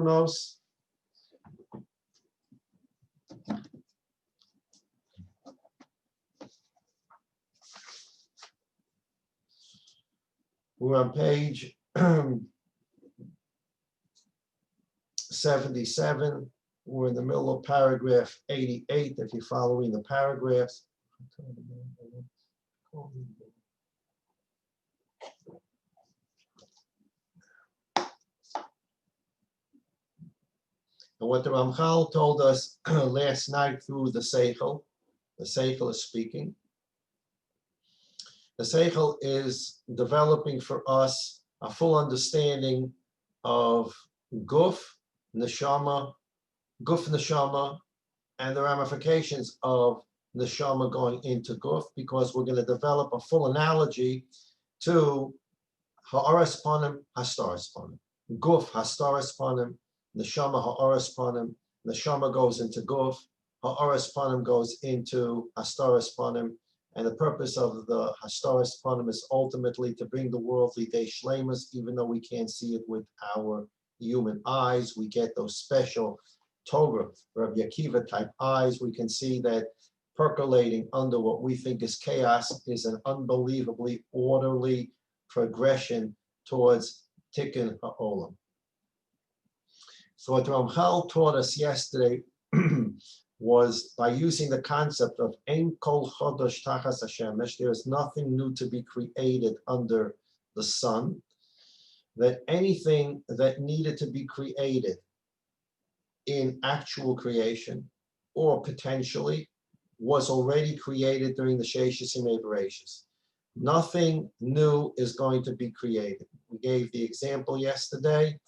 Tevunos. We're on page 77. We're in the middle of paragraph 88, if you're following the paragraphs. And what the Ramchal told us last night through the Seichel is speaking. The Seichel is developing for us a full understanding of Guf, Neshama, and the ramifications of Neshama going into Guf, because we're going to develop a full analogy to Ha'aras Panim, Hastaras Panim. Guf, Hastaras Panim, Neshama, Ha'aras Panim. Neshama goes into Guf, Ha'aras Panim goes into Hastaras Panim. And the purpose of the Hastaras Panim is ultimately to bring the world Lidei Shleimus, even though we can't see it with our human eyes. We get those special Torah, Rabbi Akiva type eyes. We can see that percolating under what we think is chaos is an unbelievably orderly progression towards Tikkun HaOlam. So what Ramchal taught us yesterday was by using the concept of Ein Kol Chodosh Tachas HaShemesh, there is nothing new to be created under the sun, that anything that needed to be created in actual creation or potentially was already created during the Sheishis Yimei Bereishis. Nothing new is going to be created. We gave the example yesterday,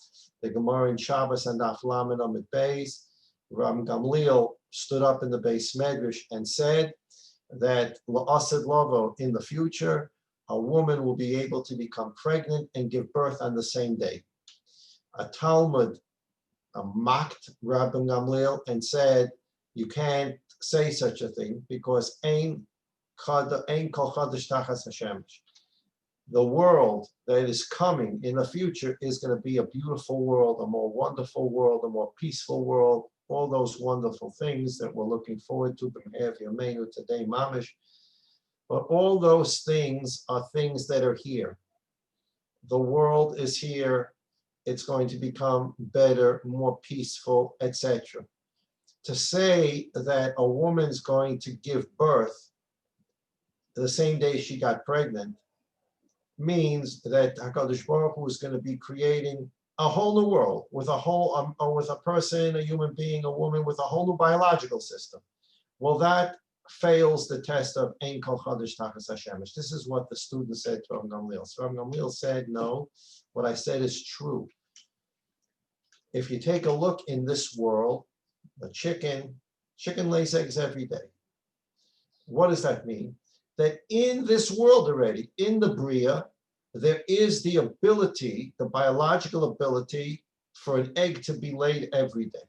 the Gemara in Shabbos and Daf Lamed Amud Beis. Ram Gamliel stood up in the Beis Medrash and said that La'asid Lovo, in the future, a woman will be able to become pregnant and give birth on the same day. A Talmud mocked Rabbi Gamliel and said, you can't say such a thing because Ein Kol Chodesh Tachas HaShemesh. The world that is coming in the future is going to be a beautiful world, a more wonderful world, a more peaceful world, all those wonderful things that we're looking forward to today, Mamish. But all those things are things that are here. The world is here. It's going to become better, more peaceful, etc. To say that a woman's going to give birth the same day she got pregnant means that HaKadosh Baruch Hu is going to be creating a whole new world with with a person, a human being, a woman, with a whole new biological system. Well, that fails the test of Ein Kol Chodesh Tachas HaShemesh. This is what the student said to Rav Gamliel. So Rav Gamliel said, no, what I said is true. If you take a look in this world, a chicken lays eggs every day. What does that mean? That in this world already, in the Bria, there is the ability, the biological ability for an egg to be laid every day.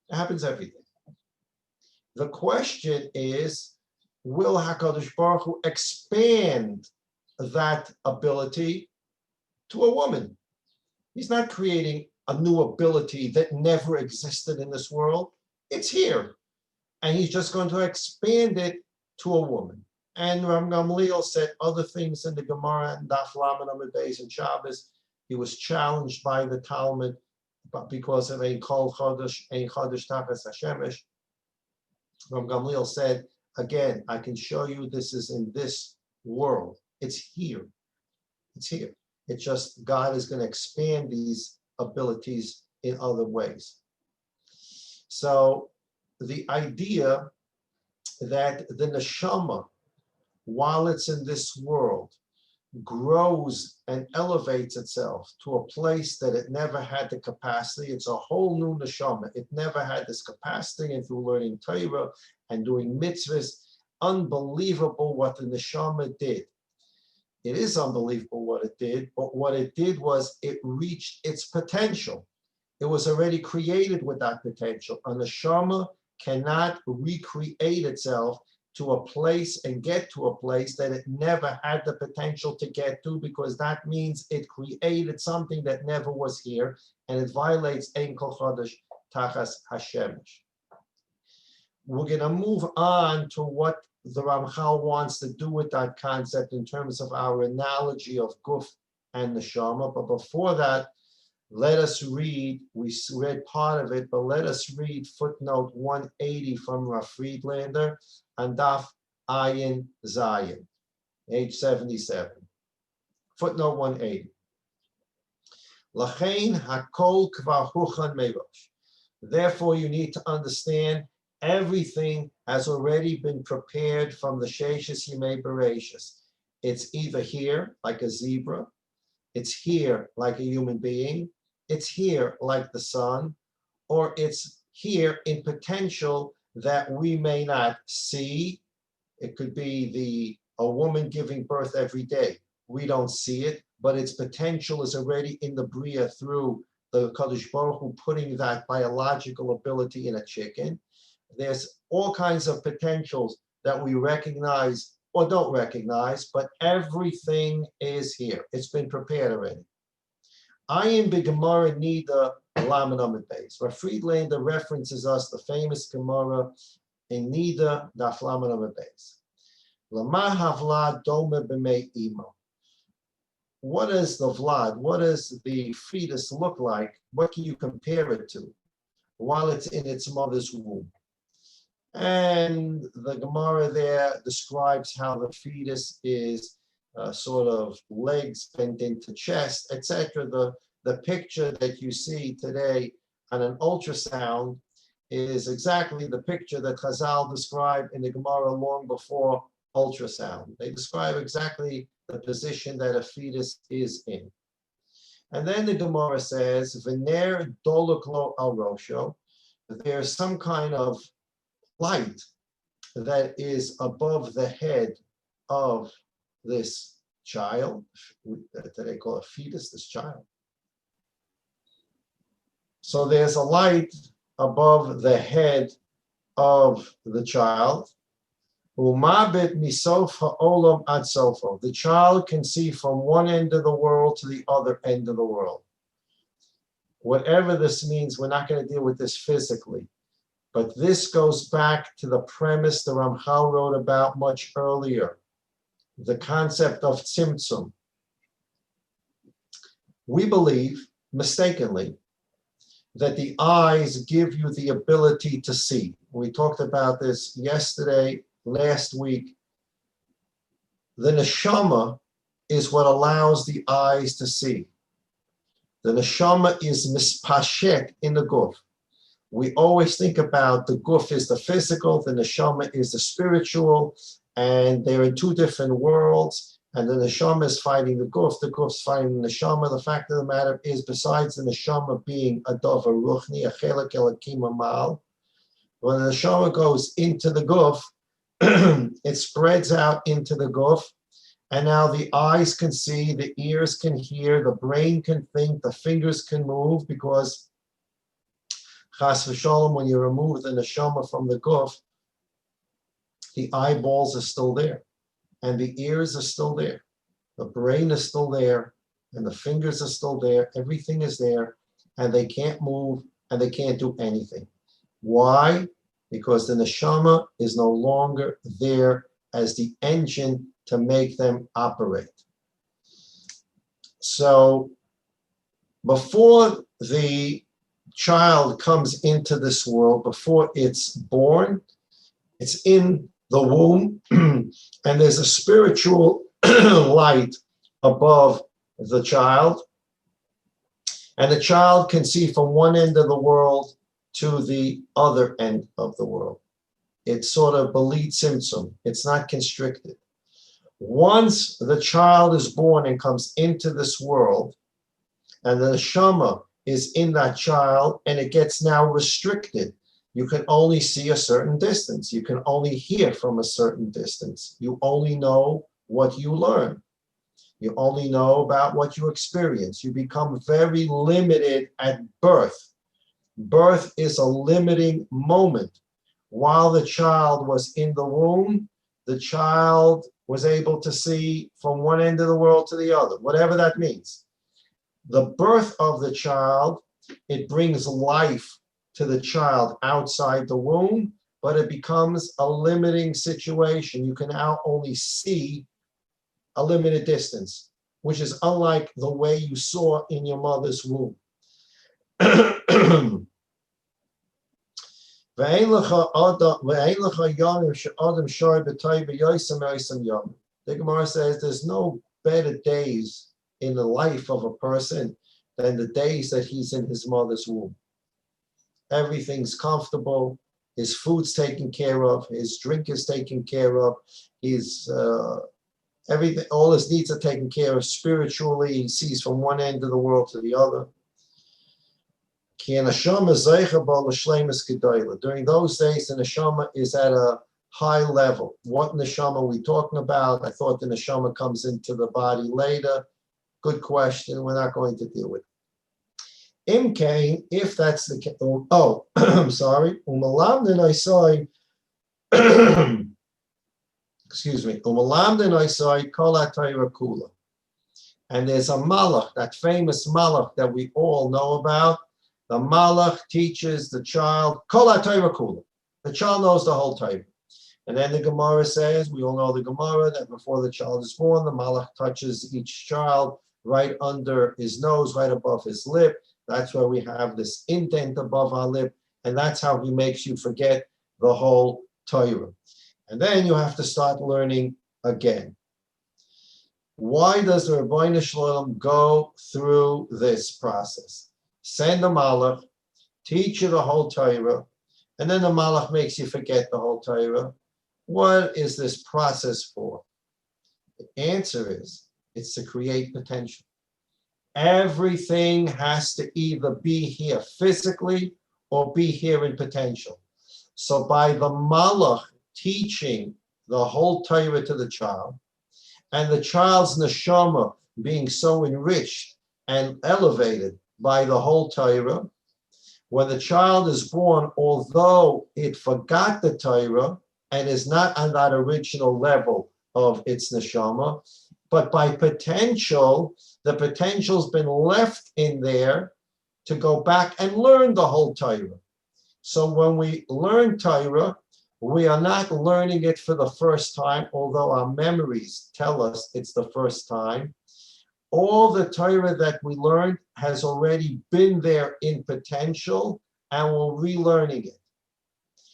It happens every day. The question is, will HaKadosh Baruch Hu expand that ability to a woman? He's not creating a new ability that never existed in this world. It's here. And he's just going to expand it to a woman. And Ram Gamliel said other things in the Gemara and Daf Lamed Amud Beis and Shabbos. He was challenged by the Talmud because of Ein Kol Chodesh, Ein Chodesh Tachas HaShemesh. Ram Gamliel said, again, I can show you this is in this world. It's here. It's here. It's just God is going to expand these abilities in other ways. So the idea that the neshama, while it's in this world, grows and elevates itself to a place that it never had the capacity. It's a whole new neshama. It never had this capacity, and through learning Torah and doing mitzvahs, unbelievable what the neshama did. It is unbelievable what it did, but what it did was it reached its potential. It was already created with that potential. A neshama cannot recreate itself to a place and get to a place that it never had the potential to get to, because that means it created something that never was here, and it violates Ein Kol Chodesh Tachas Hashemesh. We're going to move on to what the Ramchal wants to do with that concept in terms of our analogy of Guf and Neshama. But before that, let us read, we read part of it, but let us read footnote 180 from Rav Friedlander on Daf Ayin Zayin, age 77. Footnote 180. Lachein hakol kvar huchan merosh. Therefore, you need to understand everything has already been prepared from the Sheshes Yimei Bereshis. It's either here, like a zebra, it's here, like a human being, it's here, like the sun, or it's here in potential that we may not see. It could be a woman giving birth every day. We don't see it, but its potential is already in the Bria through the Kadosh Baruch Hu putting that biological ability in a chicken. There's all kinds of potentials that we recognize or don't recognize, but everything is here. It's been prepared already. Ayin b'Gemara nida lamed amud beis. Where Friedlander references us the famous Gemara in Nida daf lamed amud beis. Lama havlad dome b'mei imo. What is the vlad? What does the fetus look like? What can you compare it to while it's in its mother's womb? And the Gemara there describes how the fetus is sort of legs bent into chest, etc. The picture that you see today on an ultrasound is exactly the picture that Chazal described in the Gemara long before ultrasound. They describe exactly the position that a fetus is in. And then the Gemara says, V'ner doluklo al rosho, there's some kind of light that is above the head of this child, that they call a fetus, this child. So there's a light above the head of the child. Umabit misof ha'olam ad sofo. The child can see from one end of the world to the other end of the world. Whatever this means, we're not going to deal with this physically. But this goes back to the premise the Ramchal wrote about much earlier, the concept of tzimtzum. We believe, mistakenly, that the eyes give you the ability to see. We talked about this yesterday, last week. The neshama is what allows the eyes to see. The neshama is mispashet in the guf. We always think about the guf is the physical, the neshama is the spiritual, and they're in two different worlds, and the neshama is fighting the guf's fighting the neshama. The fact of the matter is, besides the neshama being a davar ruchni, a chelak elakim amal, when the neshama goes into the guf, it spreads out into the guf, and now the eyes can see, the ears can hear, the brain can think, the fingers can move, because Chas v'sholom, when you remove the neshama from the guf, the eyeballs are still there, and the ears are still there, the brain is still there, and the fingers are still there. Everything is there, and they can't move, and they can't do anything. Why? Because the neshama is no longer there as the engine to make them operate. So before the child comes into this world, before it's born, it's in the womb, and there's a spiritual light above the child, and the child can see from one end of the world to the other end of the world. It's sort of belit tzimtzum. It's not constricted. Once the child is born and comes into this world, and the neshama is in that child, and it gets now restricted. You can only see a certain distance. You can only hear from a certain distance. You only know what you learn. You only know about what you experience. You become very limited at birth. Birth is a limiting moment. while the child was in the womb, the child was able to see from one end of the world to the other, whatever that means. The birth of the child, it brings life to the child outside the womb, but it becomes a limiting situation. You can now only see a limited distance, which is unlike the way you saw in your mother's womb. The Gemara says there's no better days in the life of a person than the days that he's in his mother's womb. Everything's comfortable, his food's taken care of, his drink is taken care of, his everything, all his needs are taken care of spiritually. He sees from one end of the world to the other. During those days, the neshama is at a high level. What neshama are we talking about? I thought the neshama comes into the body later. Good question. We're not going to deal with it. Imkain, if that's the case. Oh, I'm sorry. Umalamdin I saw. Excuse me. Umalamdin I saw Kol HaTorah Kula. And there's a malach, that famous malach that we all know about. The malach teaches the child Kol HaTorah Kula. The child knows the whole Torah. And then the Gemara says, we all know the Gemara, that before the child is born, the malach touches each child right under his nose, right above his lip. That's where we have this indent above our lip, and that's how he makes you forget the whole Torah. And then you have to start learning again. Why does the Rebbeinu Shalom go through this process? Send the malach, teach you the whole Torah, and then the malach makes you forget the whole Torah. What is this process for? The answer is, it's to create potential. Everything has to either be here physically or be here in potential. So by the malach teaching the whole Torah to the child, and the child's neshama being so enriched and elevated by the whole Torah, when the child is born, although it forgot the Torah and is not on that original level of its neshama, but by potential, the potential's been left in there to go back and learn the whole Torah. So when we learn Torah, we are not learning it for the first time, although our memories tell us it's the first time. All the Torah that we learned has already been there in potential, and we're relearning it.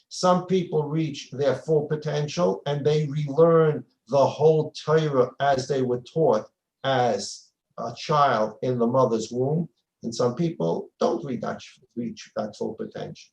Some people reach their full potential and they relearn the whole Torah as they were taught as a child in the mother's womb, and some people don't reach that full potential.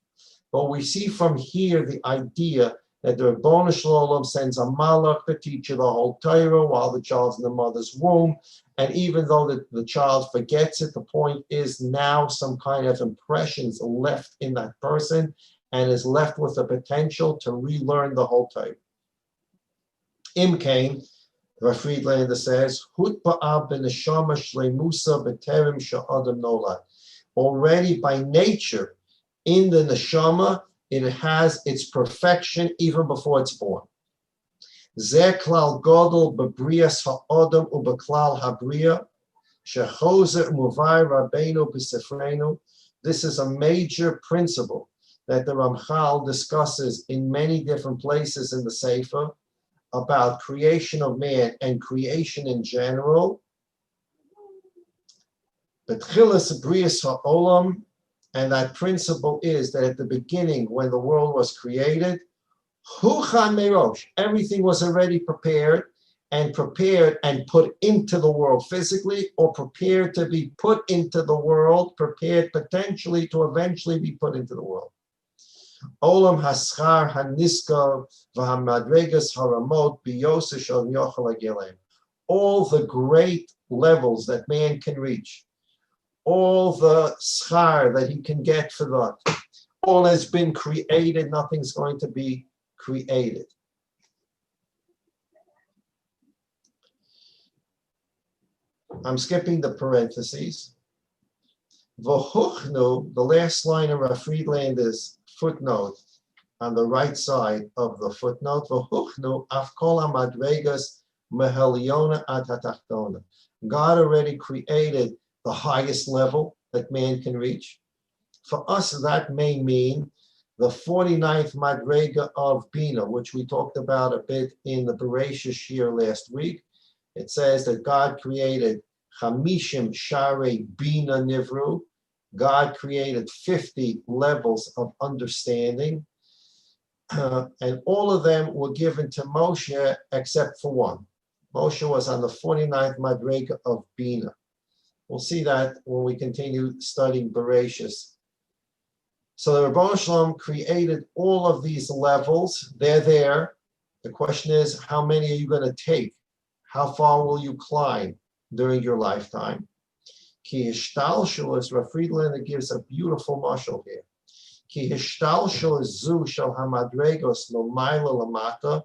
But we see from here the idea that the Rebbeinu Shalom sends a malach to teach you the whole Torah while the child's in the mother's womb. And even though the child forgets it, the point is now some kind of impressions left in that person and is left with the potential to relearn the whole Torah. Imkain, Rav Friedlander says, already by nature, in the neshama, it has its perfection even before it's born. This is a major principle that the Ramchal discusses in many different places in the Sefer about creation of man and creation in general. And that principle is that at the beginning, when the world was created, everything was already prepared and put into the world physically, or prepared to be put into the world, prepared potentially to eventually be put into the world. Olam haschar haniskav v'hamadregas haramot biyoseh shel yochel hagilem. All the great levels that man can reach, all the schar that he can get for that, all has been created, nothing's going to be created. I'm skipping the parentheses. V'huchnu, the last line of Rav Friedlander's footnote, on the right side of the footnote. V'huchnu af kol hamadregas mehelyona ad hatachtona. God already created the highest level that man can reach. For us, that may mean the 49th Madrega of Bina, which we talked about a bit in the Bereshit Shir last week. It says that God created Chamishim Sharei Bina Nivru. God created 50 levels of understanding. And all of them were given to Moshe except for one. Moshe was on the 49th Madrega of Bina. We'll see that when we continue studying Bereshit. So the Rebbeinu Shalom created all of these levels. They're there. The question is, how many are you going to take? How far will you climb during your lifetime? Ki hishtalshul, as Rav Friedlander gives a beautiful mashal here. Ki hishtalshul zu shel hamadregos lo maila lamata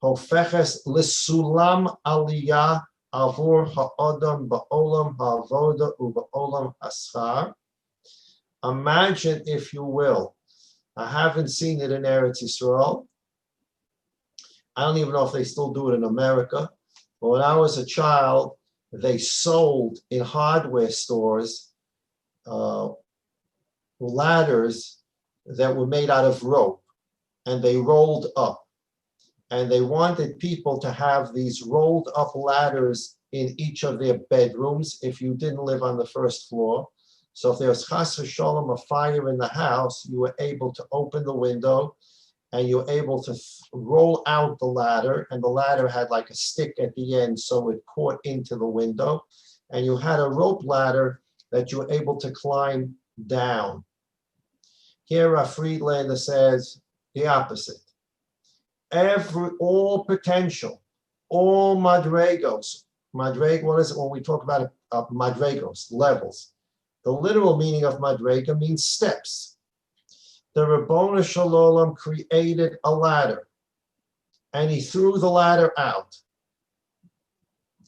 hofeches l'sulam aliyah avur ha'odam ba'olam ha'avoda u'ba'olam haschar. Imagine, if you will, I haven't seen it in Eretz Yisrael. I don't even know if they still do it in America. But when I was a child, they sold in hardware stores ladders that were made out of rope, and they rolled up. And they wanted people to have these rolled up ladders in each of their bedrooms if you didn't live on the first floor. So if there was chas v'sholom, a fire in the house, you were able to open the window and you were able to roll out the ladder, and the ladder had like a stick at the end so it caught into the window, and you had a rope ladder that you were able to climb down. Here Rav Friedlander says the opposite. All potential, all madregos. Madreg, what is it when we talk about madregos, levels? The literal meaning of madrega means steps. The Ribono Shel Olam created a ladder, and he threw the ladder out.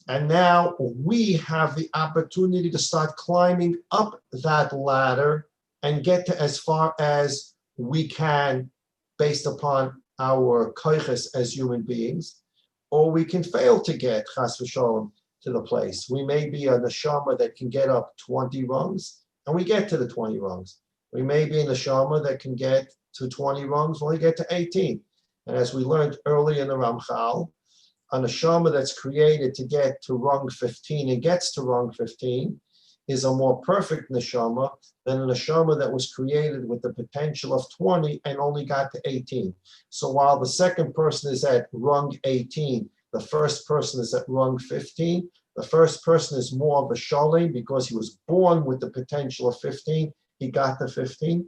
And now we have the opportunity to start climbing up that ladder and get to as far as we can based upon our koiches as human beings, or we can fail to get, chas v'sholom, to the place. We may be a neshama that can get up 20 rungs, and we get to the 20 rungs. We may be a neshama that can get to 20 rungs, when we get to 18. And as we learned earlier in the Ramchal, a neshama that's created to get to rung 15 and gets to rung 15 is a more perfect neshama than a neshama that was created with the potential of 20 and only got to 18. So while the second person is at rung 18, the first person is at rung 15. The first person is more of a sholem because he was born with the potential of 15. He got to 15.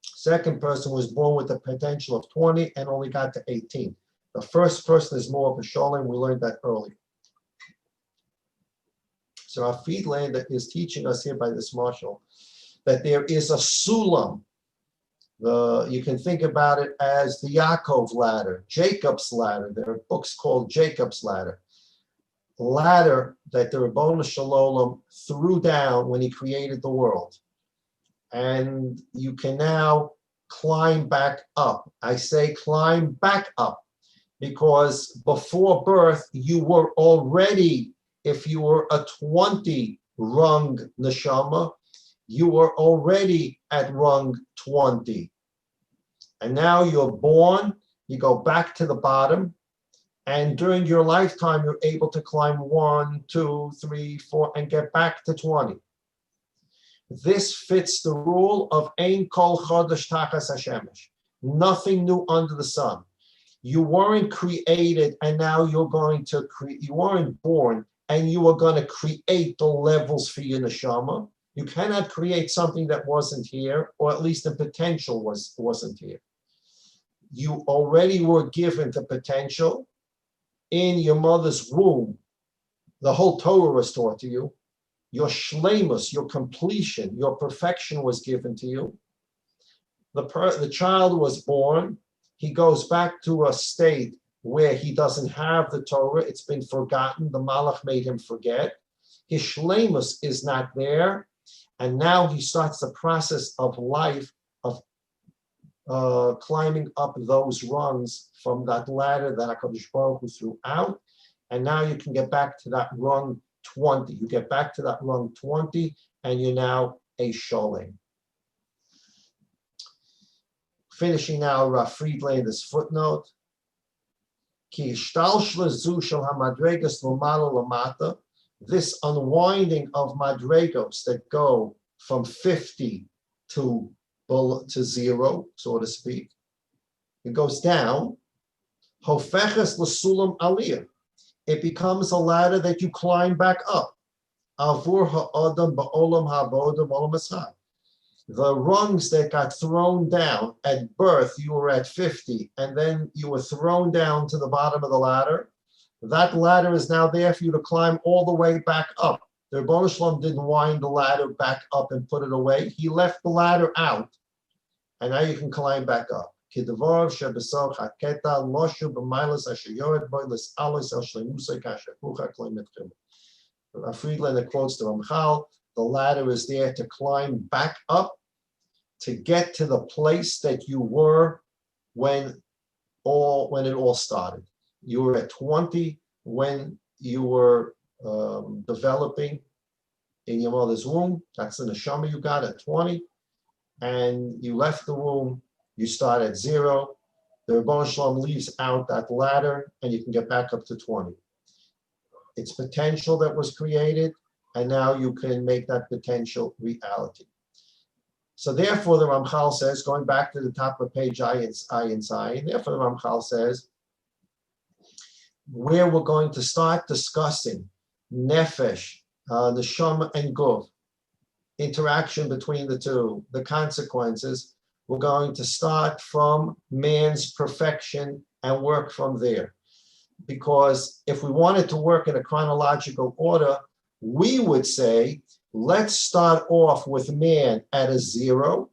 Second person was born with the potential of 20 and only got to 18. The first person is more of a sholem. We learned that earlier. So our Friedlander is teaching us here by this marshal that there is a sulam. You can think about it as the Yaakov ladder, Jacob's ladder. There are books called Jacob's ladder. Ladder that the Ribono Shel Olam threw down when he created the world. And you can now climb back up. I say climb back up because before birth, you were already, if you were a 20 rung neshama, you were already at rung 20. And now you're born, you go back to the bottom, and during your lifetime, you're able to climb 1, 2, 3, 4, and get back to 20. This fits the rule of Ein Kol Chodesh Tachas Hashemesh. Nothing new under the sun. You weren't created, and now you're going to create. You weren't born, and you are going to create the levels for your neshama. You cannot create something that wasn't here, or at least the potential wasn't here. You already were given the potential in your mother's womb. The whole Torah was taught to you. Your shleimus, your completion, your perfection was given to you. The child was born. He goes back to a state where he doesn't have the Torah. It's been forgotten. The Malach made him forget. His shleimus is not there. And now he starts the process of life, of climbing up those rungs from that ladder that HaKadosh Baruch Hu threw out. And now you can get back to that rung 20. You get back to that rung 20, and you're now a sholem. Finishing now Friedlander's footnote. This unwinding of madregos that go from 50 to 0, so to speak, it goes down. Hofeches l'sulam aliyah. It becomes a ladder that you climb back up. Avur ha'adam ba'olam ha'bodam olam ashad. The rungs that got thrown down at birth, you were at 50, and then you were thrown down to the bottom of the ladder. That ladder is now there for you to climb all the way back up. The Rebbeinu Shalom didn't wind the ladder back up and put it away. He left the ladder out, and now you can climb back up. Friedlander quotes the Ramchal. The ladder is there to climb back up to get to the place that you were when it all started. You were at 20 when you were developing in your mother's womb. That's the neshama you got at 20. And you left the womb, you start at 0. The Rebbeinu Shalom leaves out that ladder, and you can get back up to 20. It's potential that was created, and now you can make that potential reality. So therefore, the Ramchal says, going back to the top of page Ayin Zayin, therefore the Ramchal says, where we're going to start discussing nefesh, neshama, and guf, interaction between the two, the consequences, we're going to start from man's perfection and work from there. Because if we wanted to work in a chronological order, we would say, let's start off with man at a 0,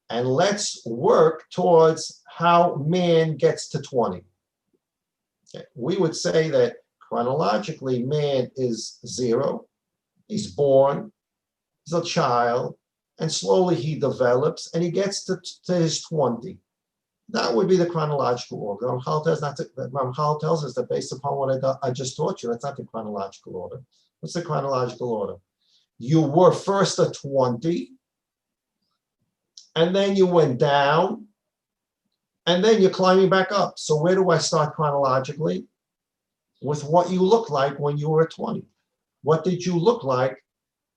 and let's work towards how man gets to 20. Okay. We would say that chronologically, man is 0. He's born, he's a child, and slowly he develops, and he gets to his 20. That would be the chronological order. Ramchal tells us that based upon what I just taught you, that's not the chronological order. What's the chronological order? You were first at 20, and then you went down, and then you're climbing back up. So where do I start chronologically? With what you looked like when you were 20. What did you look like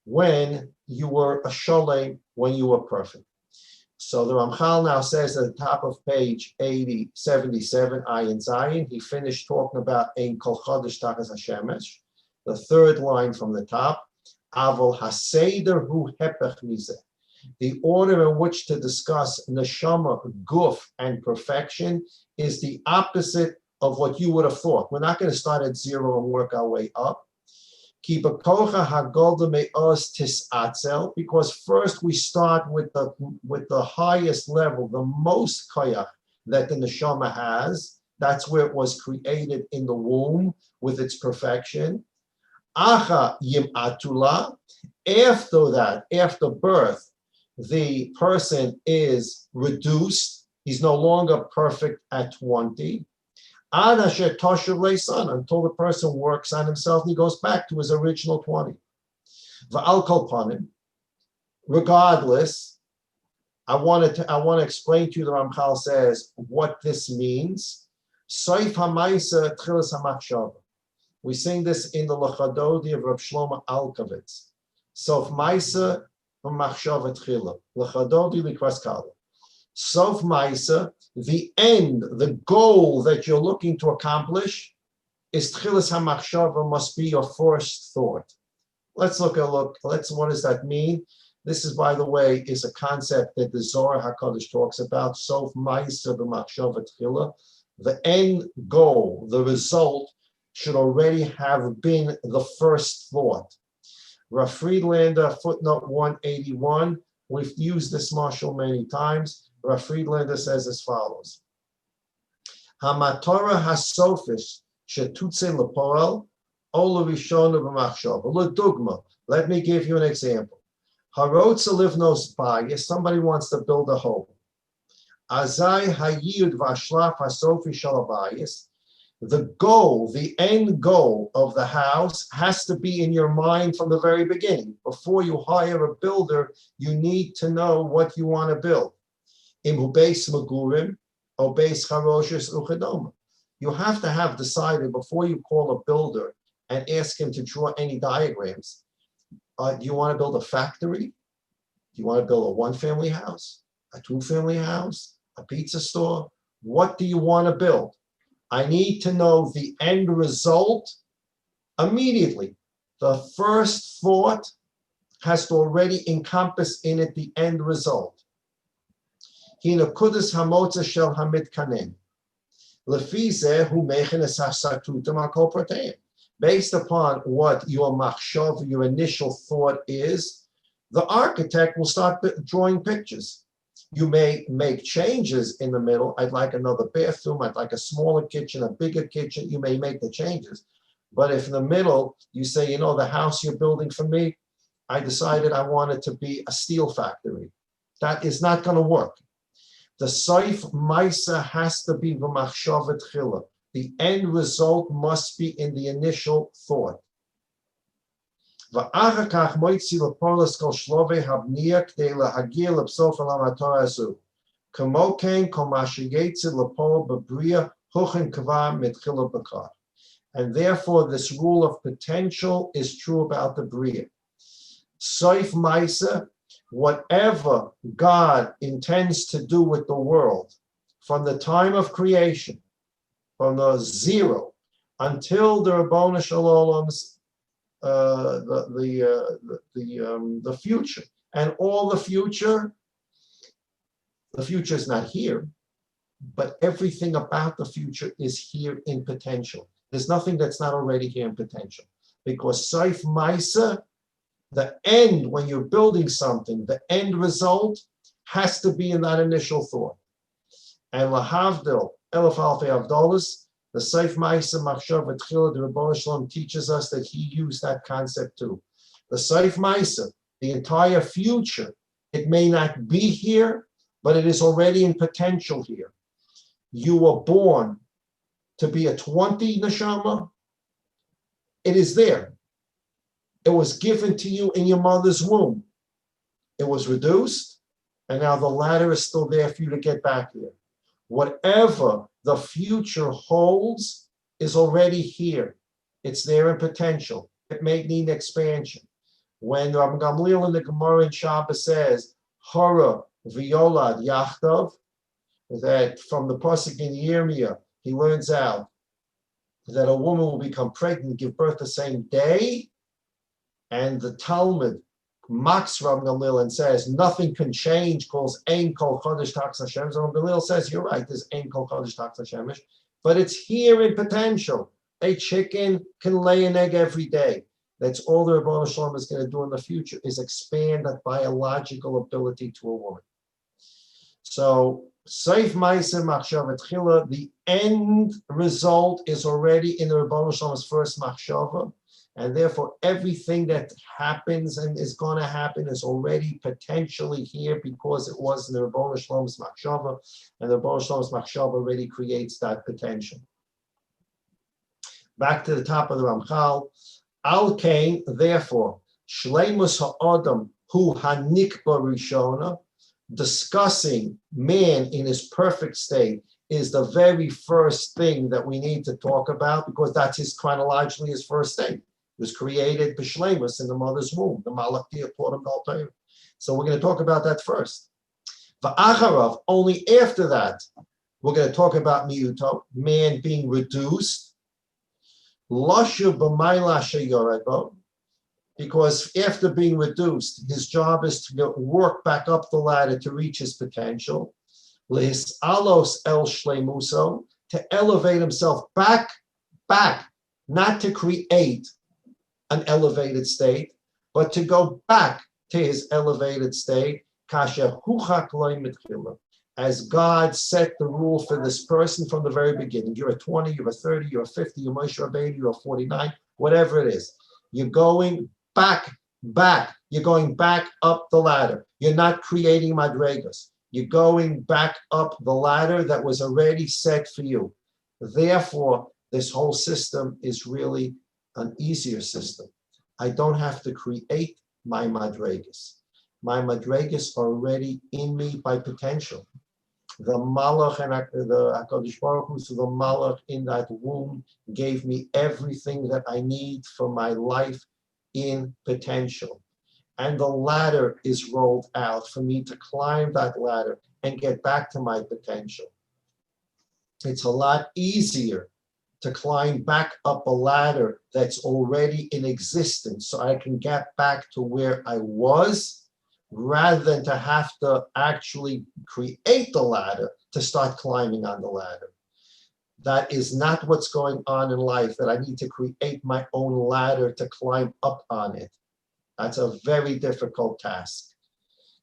when you were a sholem, when you were perfect? So the Ramchal now says at the top of page 77, Ayin Zayin, he finished talking about Ein Kol Chodesh Tachas HaShemesh, the third line from the top, Avol HaSeder Hu Hepech Mizeh. The order in which to discuss neshama, guf, and perfection is the opposite of what you would have thought. We're not going to start at 0 and work our way up. Because first we start with the highest level, the most koyach that the neshama has. That's where it was created in the womb with its perfection. Acha yim atula. After that, after birth, the person is reduced. He's no longer perfect at 20. Until the person works on himself and he goes back to his original 20. Regardless, I want to explain to you, the Ramchal says, what this means. We sing this in the Lachadodi of Reb Shlomo Alkovitz. Sof Maisa v'machshava tchila. Lachadodi likras kala. Sof Maisa, the end, the goal that you're looking to accomplish is tchilas hamachshava, must be your first thought. What does that mean? This is, by the way, is a concept that the Zohar HaKadosh talks about. Sof Maisa v'machshava tchila. The end goal, the result, should already have been the first thought. Rav Friedlander, footnote 181. We've used this marshal many times. Rav Friedlander says as follows: Hamatora hasofish shetutze lepoel ola rishona b'machshava. L'dugma. Let me give you an example. Harotza livnos bayis. Somebody wants to build a home. Azai hayid vashlaf hasofi shalabayis. The goal, the end goal of the house has to be in your mind from the very beginning. Before you hire a builder, you need to know what you want to build. Imu beis magurim or beis charoshes uchadoma. You have to have decided before you call a builder and ask him to draw any diagrams. Do you want to build a factory? Do you want to build a one-family house, a two-family house, a pizza store? What do you want to build? I need to know the end result immediately. The first thought has to already encompass in it the end result. Hina kudus hamotza shel hamitkanen. Based upon what your machshav, your initial thought is, the architect will start drawing pictures. You may make changes in the middle. I'd like another bathroom. I'd like a smaller kitchen, a bigger kitchen. You may make the changes. But if in the middle you say, you know, the house you're building for me, I decided I want it to be a steel factory. That is not going to work. The Saif Maisa has to be v'machshavet chila. The end result must be in the initial thought. V'achar kach moitzi lepolas kol shlovei habniya k'dei lahagir lebsof elam haTorah hazu. Kamo ken kol ma sheyetzi lepol b'briya huchen kvar mitchila b'kar. And therefore, this rule of potential is true about the Bria. Saif Maisa, whatever God intends to do with the world, from the time of creation, from the zero, until the Rabboni Shalom's the future, and all the future is not here, but everything about the future is here in potential. There's nothing that's not already here in potential, because Saif Maisa, the end, when you're building something, the end result has to be in that initial thought. And lahavdil elef alfei avdolis, the Saif Maisa Machshav V'Tchila, the Rabboni Shalom teaches us that he used that concept too. The Saif Maisa, the entire future, it may not be here, but it is already in potential here. You were born to be a 20 neshama, it is there. It was given to you in your mother's womb. It was reduced, and now the ladder is still there for you to get back here. Whatever the future holds is already here. It's there in potential. It may need expansion. When Rabbi Gamliel in the Gemara in Shabbos says, Hara v'yolad yachtav, that from the pasuk in Yirmiyah, he learns out that a woman will become pregnant and give birth the same day. And the Talmud mocks Rabbi Gamliel and says, nothing can change, calls Ein Kol Chodesh Tachas Hashem. Rabbi Gamliel says, you're right, there's Ein Kol Chodesh Tachas Hashem, but it's here in potential. A chicken can lay an egg every day. That's all the Rabboni Shalom is going to do in the future, is expand that biological ability to a woman. So, Saif Maisa Machshava Tchila, the end result is already in the Rabboni Shalom's first Machshava. And therefore, everything that happens and is going to happen is already potentially here because it was in the Rabboni Shalom's Machshava, and the Rabboni Shalom's Machshava already creates that potential. Back to the top of the Ramchal. Al Kain, therefore, Shleimus Ha'adam Hu Hanikba Rishona, discussing man in his perfect state is the very first thing that we need to talk about, because that's his chronologically his first state. It was created b'shleimus in the mother's womb. The Malachia taught him the Torah. So we're going to talk about that first. V'acharav, only after that, we're going to talk about miyuto, man being reduced. Lashu b'mayla sheyorebo, because after being reduced, his job is to work back up the ladder to reach his potential. Lis alos el shleimuso, to elevate himself back, not to create an elevated state, but to go back to his elevated state, kasher huchak loy mitchila, as God set the rule for this person from the very beginning. You're a 20, you're a 30, you're a 50, you're Moshe Rabbeinu, you're a 49, whatever it is. You're going back. You're going back up the ladder. You're not creating madregas. You're going back up the ladder that was already set for you. Therefore, this whole system is really an easier system. I don't have to create my madregas. My madregas are already in me by potential. The Malach and the HaKadosh Baruch Hu, so the Malach in that womb gave me everything that I need for my life in potential. And the ladder is rolled out for me to climb that ladder and get back to my potential. It's a lot easier to climb back up a ladder that's already in existence so I can get back to where I was, rather than to have to actually create the ladder to start climbing on the ladder. That is not what's going on in life, that I need to create my own ladder to climb up on it. That's a very difficult task.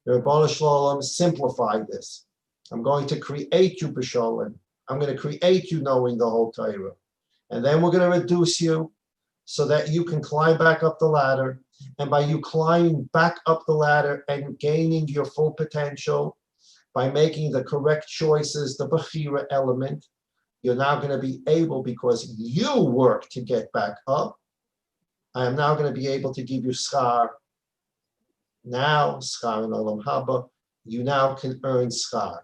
The Rebbeinu Shalom simplified this. I'm going to create you, B'Shalom. I'm going to create you knowing the whole Torah. And then we're going to reduce you so that you can climb back up the ladder. And by you climbing back up the ladder and gaining your full potential, by making the correct choices, the Bechira element, you're now going to be able, because you work to get back up, I am now going to be able to give you schar. Now, schar in Olam Haba, you now can earn schar.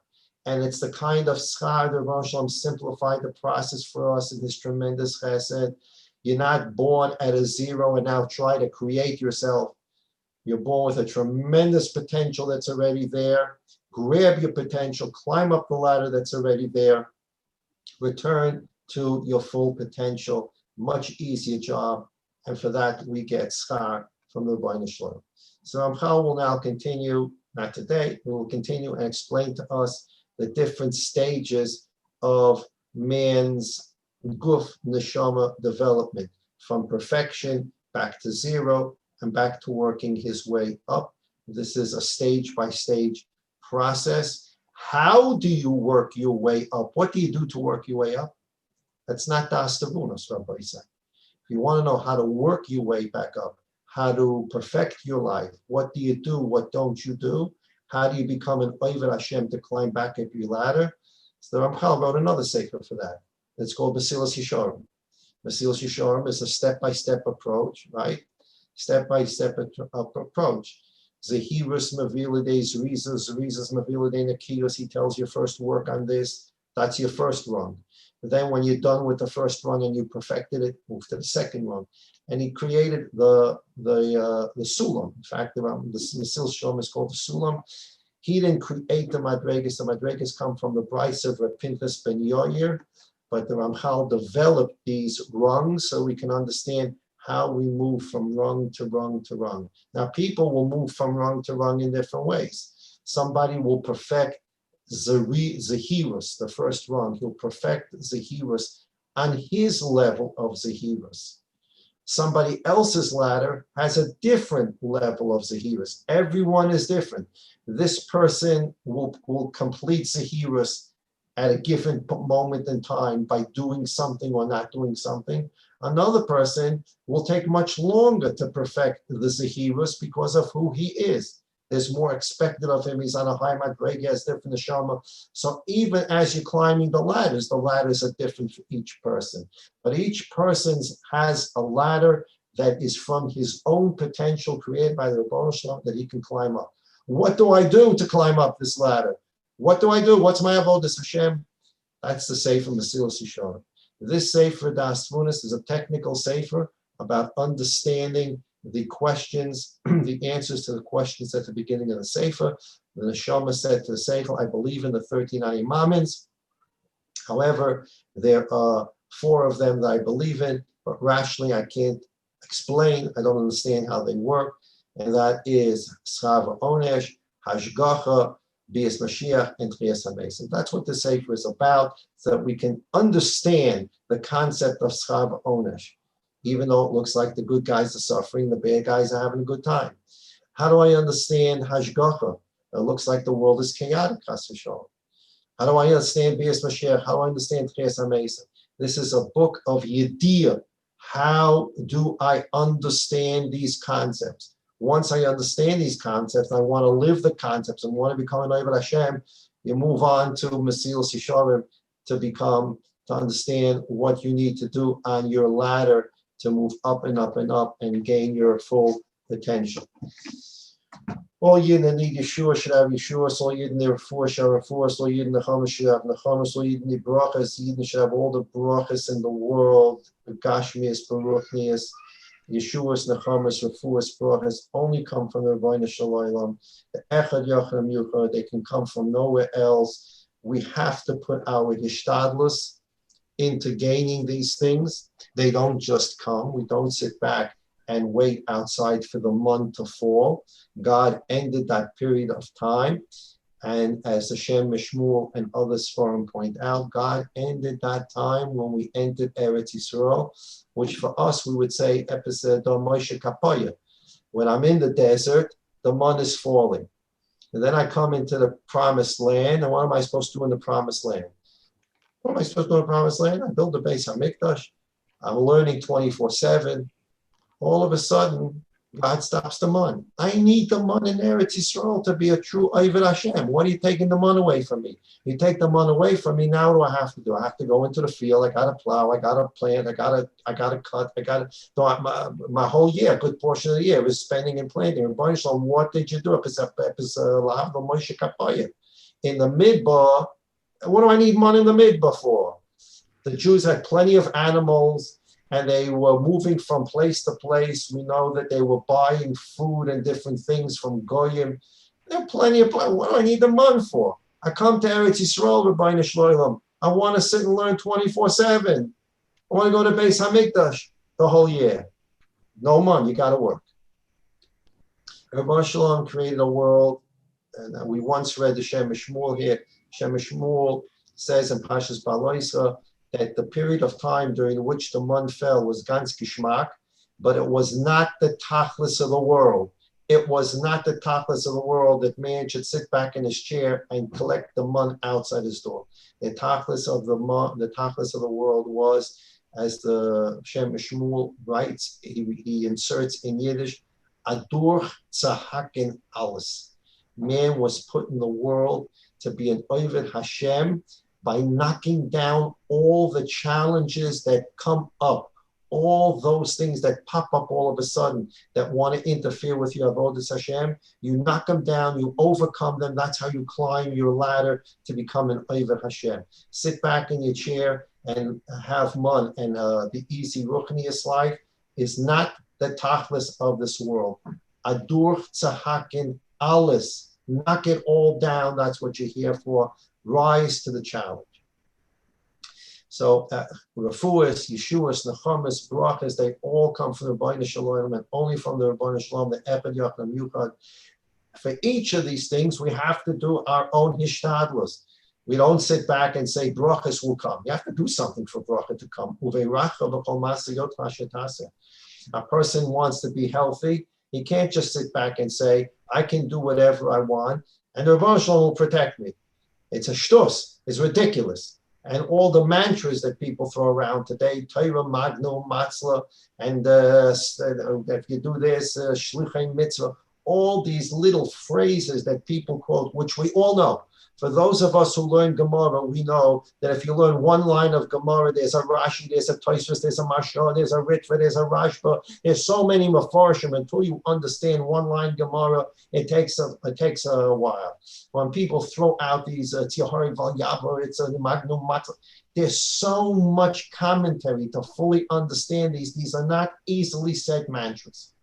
And it's the kind of schar that Rosh Hashanah simplified the process for us in this tremendous chesed. You're not born at a zero and now try to create yourself. You're born with a tremendous potential that's already there. Grab your potential, climb up the ladder that's already there, return to your full potential. Much easier job. And for that, we get schar from the Rebbeinu Shalom. So Ramchal will now continue, not today, we will continue and explain to us the different stages of man's guf neshama development, from perfection back to zero and back to working his way up. This is a stage-by-stage process. How do you work your way up? What do you do to work your way up? That's not Daas Tevunos, Rabbi said. If you want to know how to work your way back up, how to perfect your life, what do you do, what don't you do? How do you become an Oved Hashem to climb back up your ladder? So the Ramchal wrote another sefer for that. It's called Mesilas Yesharim. Mesilas Yesharim is a step-by-step approach, right? Step-by-step approach. Zehirus Mavilade Zrizas, Zrizas Mavilade Nakios. He tells you first work on this. That's your first rung. But then when you're done with the first rung and you perfected it, move to the second rung. And he created the sulam. In fact, the Mesilas Yesharim is called the sulam. He didn't create the madregas. The madregas come from the Bryce of Reb Pinchas ben Yair, but the Ramchal developed these rungs so we can understand how we move from rung to rung to rung. Now, people will move from rung to rung in different ways. Somebody will perfect Zehirus, the first rung. He'll perfect Zehirus on his level of Zehirus. Somebody else's ladder has a different level of Zehirus. Everyone is different. This person will complete Zehirus at a given moment in time by doing something or not doing something. Another person will take much longer to perfect the Zehirus because of who he is. There's more expected of him. He's on a high madrega, has different neshama. So even as you're climbing the ladders are different for each person. But each person has a ladder that is from his own potential created by the Rebbeinu Shalom that he can climb up. What do I do to climb up this ladder? What do I do? What's my avodas Hashem? That's the sefer Mesilas Yesharim. This sefer Daas Tevunos is a technical sefer about understanding the questions, the answers to the questions at the beginning of the sefer. The neshama said to the sefer, I believe in the 13 imamins. However, there are 4 of them that I believe in, but rationally I can't explain. I don't understand how they work. And that is Schar Onesh, Hashgacha, Bias Mashiach, and Tchias HaMesim. That's what the sefer is about, so that we can understand the concept of Schar Onesh. Even though it looks like the good guys are suffering, the bad guys are having a good time. How do I understand Hashgacha? It looks like the world is chaotic, Chas v'shalom. How do I understand Bias Mashiach? How do I understand Tchias HaMesim? This is a book of Yediyah. How do I understand these concepts? Once I understand these concepts, I want to live the concepts and want to become an Oved Hashem, you move on to Mesilas Yesharim to understand what you need to do on your ladder to move up and up and up and gain your full potential. All Yidden that need Yeshua should have Yeshua. All Yidden that refuah should have refuah. All Yidden Nechamas should have Nechamas. All Yidden need brachas. Yidden should have all the brachas in the world. Gashmias, Baruchnias, Yeshua's Nechamas, refuahs, brachas only come from the Rebbeinu Shalom. The Echad Yachim Yuchad, they can come from nowhere else. We have to put our Hishtadlus into gaining these things. They don't just come. We don't sit back and wait outside for the month to fall. God ended that period of time. And as the Shem Mishmul and others forum point out, God ended that time when we entered Eretz Yisrael, which for us, we would say, episode Moshe Kapaya. When I'm in the desert, the mun is falling. And then I come into the promised land. And what am I supposed to do in the promised land? What am I supposed to do in the promised land? I build a Beis HaMikdash. I'm learning 24/7. All of a sudden, God stops the mun. I need the mun in Eretz Yisrael to be a true Oved Hashem. What are you taking the mun away from me? You take the mun away from me, now what do I have to do? I have to go into the field. I got to plow. I got to plant. I got to cut. I got to. My whole year, a good portion of the year, was spending and planting. And what did you do? In the midbar, what do I need mun in the midbar for? The Jews had plenty of animals. And they were moving from place to place. We know that they were buying food and different things from Goyim. There are plenty of, what do I need the mun for? I come to Eretz Yisrael, Rebbeinu Shloim. I want to sit and learn 24/7. I want to go to Beis HaMikdash the whole year. No mun, you got to work. Rebbeinu Shloim created a world, and we once read the Shem Shmuel here. Shem Shmuel says in Pashas Baloisa, that the period of time during which the mun fell was ganz geschmack, but it was not the tachlis of the world. It was not the tachlis of the world that man should sit back in his chair and collect the mun outside his door. The tachlis of the world was, as the Shem Shmuel writes, he inserts in Yiddish, adur tzahakin alles. Man was put in the world to be an Oved Hashem, by knocking down all the challenges that come up, all those things that pop up all of a sudden that want to interfere with your avodas Hashem. You knock them down, you overcome them. That's how you climb your ladder to become an Oved Hashem. Sit back in your chair and have mun, and the easy ruchnius life is not the tachlis of this world. Adur tzahakin alis, knock it all down. That's what you're here for. Rise to the challenge. So, refuahs, Yeshuas, Nechamas, brachas, they all come from the Rebbeinu Shalom, and only from the Rebbeinu Shalom, the Echad Yachim Yuchad. For each of these things, we have to do our own hishtadlus. We don't sit back and say brachas will come. You have to do something for bracha to come. A person wants to be healthy. He can't just sit back and say, I can do whatever I want, and the Rebbeinu Shalom will protect me. It's a shtus. It's ridiculous. And all the mantras that people throw around today, Torah, Magnum, Matzlah, and if you do this, Shlichei Mitzvah, all these little phrases that people quote, which we all know. For those of us who learn Gemara, we know that if you learn one line of Gemara, there's a Rashi, there's a Tosfos, there's a Mashal, there's a Ritva, there's a Rashba. There's so many Mefarshim. Until you understand one line Gemara, it takes a while. When people throw out these Tzihari Val Yavar, it's a Magnum Matzah. There's so much commentary to fully understand these. These are not easily said mantras.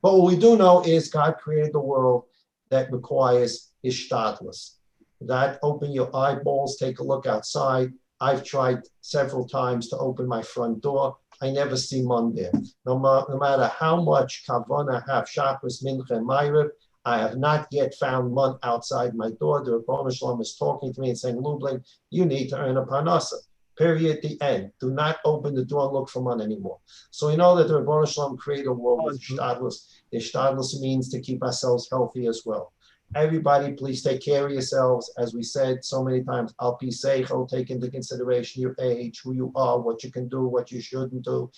But what we do know is God created the world that requires ishtadlus. That open your eyeballs, take a look outside. I've tried several times to open my front door. I never see mun there. No matter how much kavanah I have, Shabbos, Mincha, and Ma'ariv, I have not yet found mun outside my door. The Rebbeinu Shalom is talking to me and saying, Lublin, you need to earn a parnasa. Period, the end. Do not open the door and look for mun anymore. So we know that the Rebbeinu Shalom created a world with ishtadlus. Ishtadlus means to keep ourselves healthy as well. Everybody, please take care of yourselves. As we said so many times, Al Pi Seichel, take into consideration your age, who you are, what you can do, what you shouldn't do.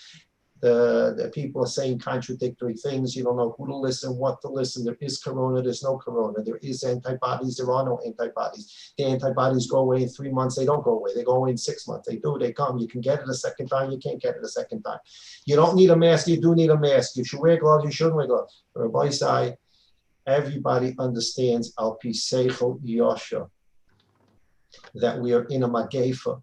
The people are saying contradictory things. You don't know who to listen, what to listen. There is corona, there's no corona. There is antibodies, there are no antibodies. The antibodies go away in 3 months, they don't go away. They go away in 6 months. They do, they come. You can get it a second time, you can't get it a second time. You don't need a mask, you do need a mask. You should wear gloves, you shouldn't wear gloves. Rabbi Sai, everybody understands Al Pi Seichel Yosha that we are in a Magefa.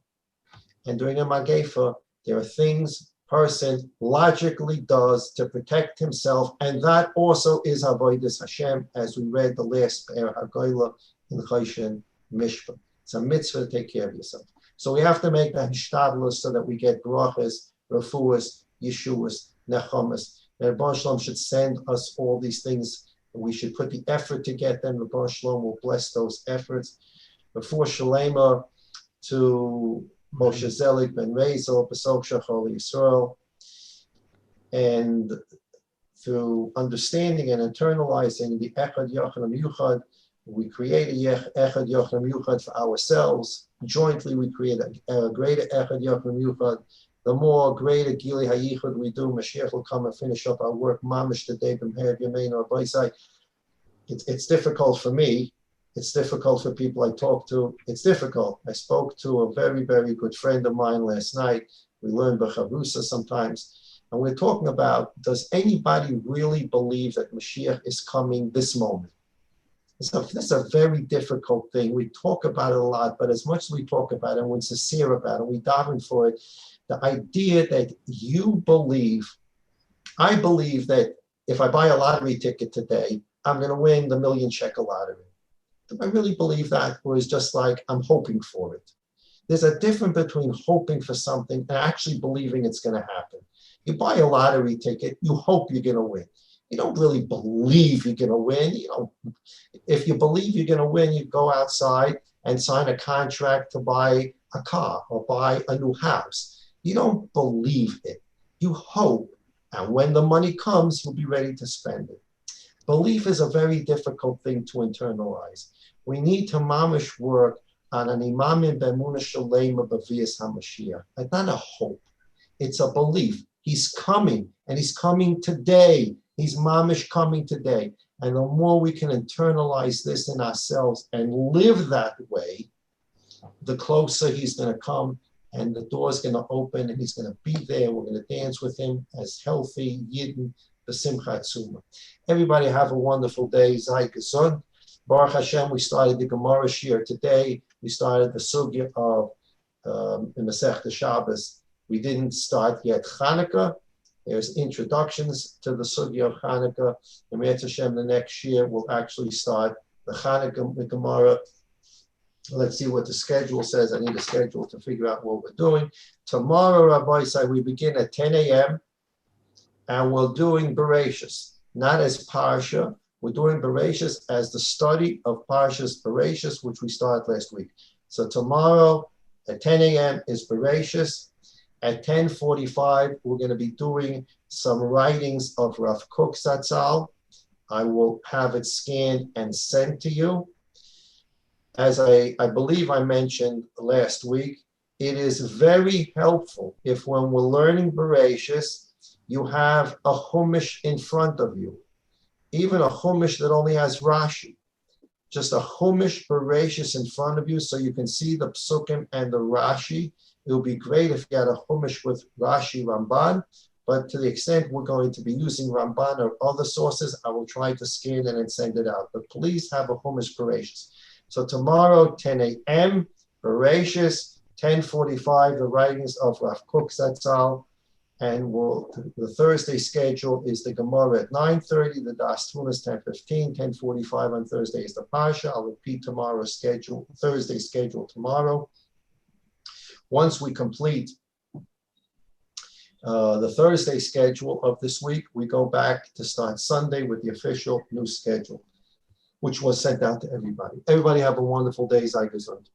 And during a Magefa, there are things person logically does to protect himself, and that also is Avodas Hashem, as we read the last pair Hagoyla in Choshen Mishpah. It's a mitzvah to take care of yourself. So we have to make the hishtadlus so that we get brachas, refuas, yeshuas, nechamas. And Rebbe Shalom should send us all these things. We should put the effort to get them. Rebbe Shalom will bless those efforts. Before Shalema to Moshe Zelik ben Rezel, Besok Shachol Yisrael, and through understanding and internalizing the Echad Yochanan Yuchad, we create a Echad Yochanan Yuchad for ourselves. Jointly, we create a greater Echad Yochanan Yuchad. The more greater Gili HaYichud we do, Mashiach will come and finish up our work. Mamish today, B'mher Yamein or Baisai. It's difficult for me. It's difficult for people I talk to. It's difficult. I spoke to a very, very good friend of mine last night. We learn B'chavrusa sometimes. And we're talking about, does anybody really believe that Mashiach is coming this moment? So this is a very difficult thing. We talk about it a lot, but as much as we talk about it, and we're sincere about it, we daven for it, the idea that you believe, I believe that if I buy a lottery ticket today, I'm going to win the $1 million lottery. Do I really believe that, or is just like I'm hoping for it? There's a difference between hoping for something and actually believing it's going to happen. You buy a lottery ticket, you hope you're going to win. You don't really believe you're going to win. If you believe you're going to win, you go outside and sign a contract to buy a car or buy a new house. You don't believe it. You hope, and when the money comes, you'll be ready to spend it. Belief is a very difficult thing to internalize. We need to mamish work on an imamim b'emunah shalema b'vias hamashiach. It's not a hope. It's a belief. He's coming, and he's coming today. He's mamish coming today. And the more we can internalize this in ourselves and live that way, the closer he's going to come, and the door's going to open, and he's going to be there. We're going to dance with him as healthy Yidden, the Simchat Tzuma. Everybody have a wonderful day. Zay Gesund. Baruch Hashem, we started the Gemara Shir today. We started the Sugya of the Masechta Shabbos. We didn't start yet Chanukah. There's introductions to the Sugya of Chanukah. And Me'et Hashem, the next year, we'll actually start the Chanukah Gemara. Let's see what the schedule says. I need a schedule to figure out what we're doing. Tomorrow, Rabbi said, we begin at 10 a.m. and we're doing Bereshis, not as Parsha. We're doing Bereshis as the study of Parshas Bereshis, which we started last week. So tomorrow at 10 a.m. is Bereshis. At 10:45, we're going to be doing some writings of Rav Kook Zatzal. I will have it scanned and sent to you. As I believe I mentioned last week, it is very helpful if when we're learning Bereshis, you have a Chumash in front of you. Even a Chumash that only has Rashi. Just a Chumash Bereshis in front of you so you can see the Psukim and the Rashi. It would be great if you had a Chumash with Rashi Ramban, but to the extent we're going to be using Ramban or other sources, I will try to scan it and send it out. But please have a Chumash Bereshis. So tomorrow, 10 a.m., Bereshis, 10:45, the writings of Rav Kook Zatzal, and the Thursday schedule is the Gemara at 9:30, the Daas Tevunos 10:15, 10:45 on Thursday is the Parsha. I'll repeat tomorrow's schedule, Thursday schedule tomorrow. Once we complete the Thursday schedule of this week, we go back to start Sunday with the official new schedule, which was sent out to everybody. Everybody have a wonderful day. Sei gesund.